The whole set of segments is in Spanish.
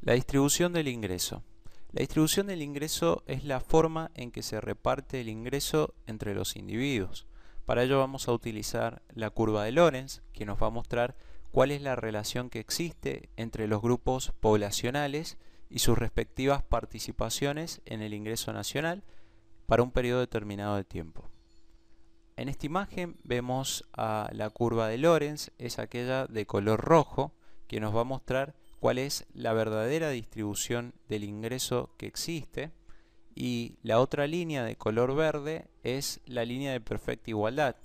La distribución del ingreso. La distribución del ingreso es la forma en que se reparte el ingreso entre los individuos. Para ello vamos a utilizar la curva de Lorenz, que nos va a mostrar cuál es la relación que existe entre los grupos poblacionales y sus respectivas participaciones en el ingreso nacional para un periodo determinado de tiempo. En esta imagen vemos a la curva de Lorenz, es aquella de color rojo, que nos va a mostrar cuál es la verdadera distribución del ingreso que existe, y la otra línea de color verde es la línea de perfecta igualdad.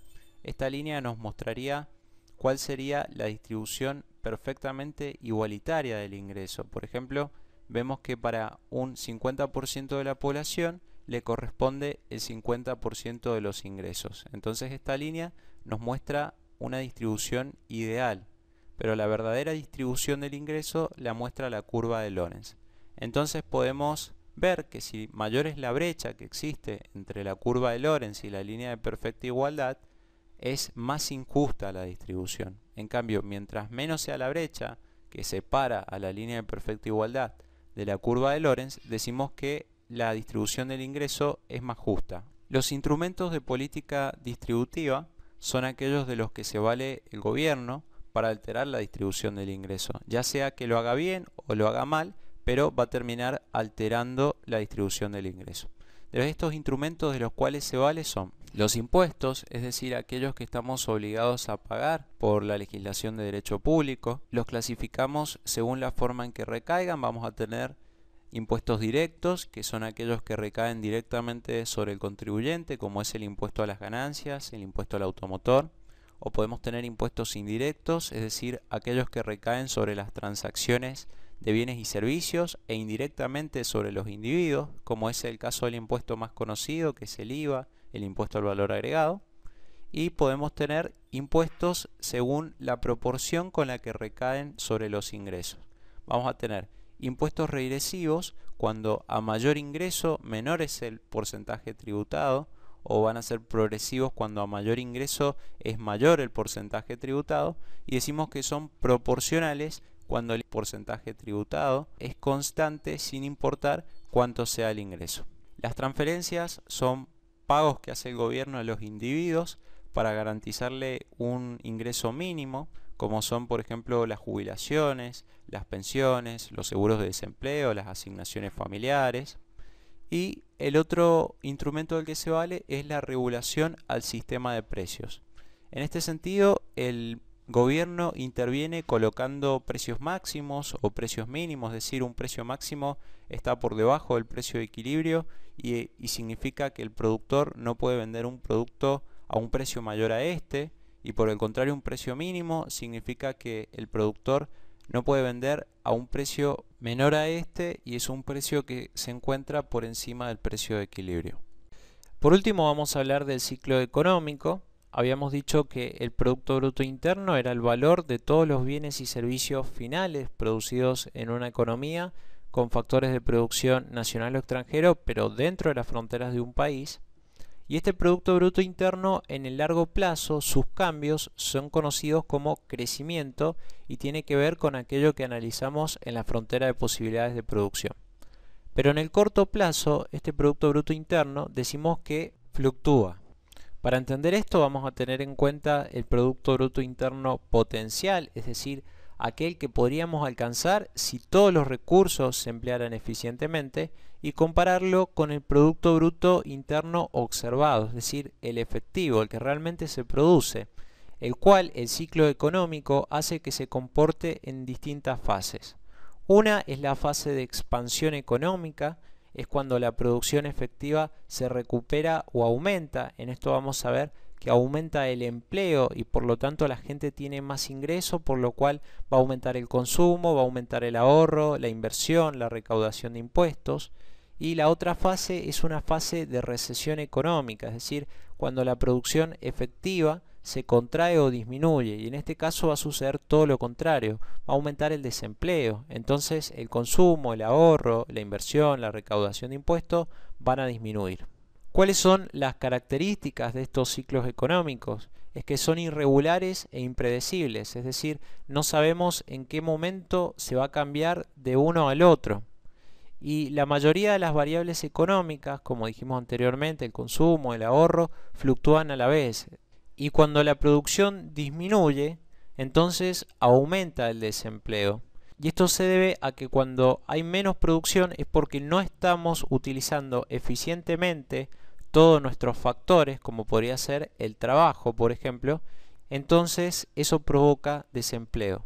Esta línea nos mostraría cuál sería la distribución perfectamente igualitaria del ingreso. Por ejemplo, vemos que para un 50% de la población le corresponde el 50% de los ingresos. Entonces esta línea nos muestra una distribución ideal, pero la verdadera distribución del ingreso la muestra la curva de Lorenz. Entonces podemos ver que si mayor es la brecha que existe entre la curva de Lorenz y la línea de perfecta igualdad, es más injusta la distribución. En cambio, mientras menos sea la brecha que separa a la línea de perfecta igualdad de la curva de Lorenz, decimos que la distribución del ingreso es más justa. Los instrumentos de política distributiva son aquellos de los que se vale el gobierno para alterar la distribución del ingreso, ya sea que lo haga bien o lo haga mal, pero va a terminar alterando la distribución del ingreso. De estos instrumentos de los cuales se vale son los impuestos, es decir, aquellos que estamos obligados a pagar por la legislación de derecho público. Los clasificamos según la forma en que recaigan. Vamos a tener impuestos directos, que son aquellos que recaen directamente sobre el contribuyente, como es el impuesto a las ganancias, el impuesto al automotor. O podemos tener impuestos indirectos, es decir, aquellos que recaen sobre las transacciones de bienes y servicios e indirectamente sobre los individuos, como es el caso del impuesto más conocido, que es el IVA, el impuesto al valor agregado. Y podemos tener impuestos según la proporción con la que recaen sobre los ingresos. Vamos a tener impuestos regresivos cuando a mayor ingreso menor es el porcentaje tributado, o van a ser progresivos cuando a mayor ingreso es mayor el porcentaje tributado, y decimos que son proporcionales cuando el porcentaje tributado es constante sin importar cuánto sea el ingreso. Las transferencias son pagos que hace el gobierno a los individuos para garantizarle un ingreso mínimo, como son por ejemplo las jubilaciones, las pensiones, los seguros de desempleo, las asignaciones familiares. Y el otro instrumento del que se vale es la regulación al sistema de precios. En este sentido, el gobierno interviene colocando precios máximos o precios mínimos, es decir, un precio máximo está por debajo del precio de equilibrio y significa que el productor no puede vender un producto a un precio mayor a este, y por el contrario un precio mínimo significa que el productor no puede vender a un precio menor a este, y es un precio que se encuentra por encima del precio de equilibrio. Por último vamos a hablar del ciclo económico. Habíamos dicho que el Producto Bruto Interno era el valor de todos los bienes y servicios finales producidos en una economía con factores de producción nacional o extranjero, pero dentro de las fronteras de un país. Y este Producto Bruto Interno, en el largo plazo, sus cambios son conocidos como crecimiento y tiene que ver con aquello que analizamos en la frontera de posibilidades de producción. Pero en el corto plazo, este Producto Bruto Interno decimos que fluctúa. Para entender esto vamos a tener en cuenta el Producto Bruto Interno potencial, es decir, aquel que podríamos alcanzar si todos los recursos se emplearan eficientemente, y compararlo con el Producto Bruto Interno observado, es decir, el efectivo, el que realmente se produce, el cual el ciclo económico hace que se comporte en distintas fases. Una es la fase de expansión económica, es cuando la producción efectiva se recupera o aumenta. En esto vamos a ver que aumenta el empleo y por lo tanto la gente tiene más ingreso, por lo cual va a aumentar el consumo, va a aumentar el ahorro, la inversión, la recaudación de impuestos. Y la otra fase es una fase de recesión económica, es decir, cuando la producción efectiva se contrae o disminuye, y en este caso va a suceder todo lo contrario, va a aumentar el desempleo. Entonces el consumo, el ahorro, la inversión, la recaudación de impuestos van a disminuir. ¿Cuáles son las características de estos ciclos económicos? es que son irregulares e impredecibles, es decir, no sabemos en qué momento se va a cambiar de uno al otro. Y la mayoría de las variables económicas, como dijimos anteriormente, el consumo, el ahorro, fluctúan a la vez. Y cuando la producción disminuye, entonces aumenta el desempleo. Y esto se debe a que cuando hay menos producción es porque no estamos utilizando eficientemente todos nuestros factores, como podría ser el trabajo, por ejemplo. Entonces eso provoca desempleo.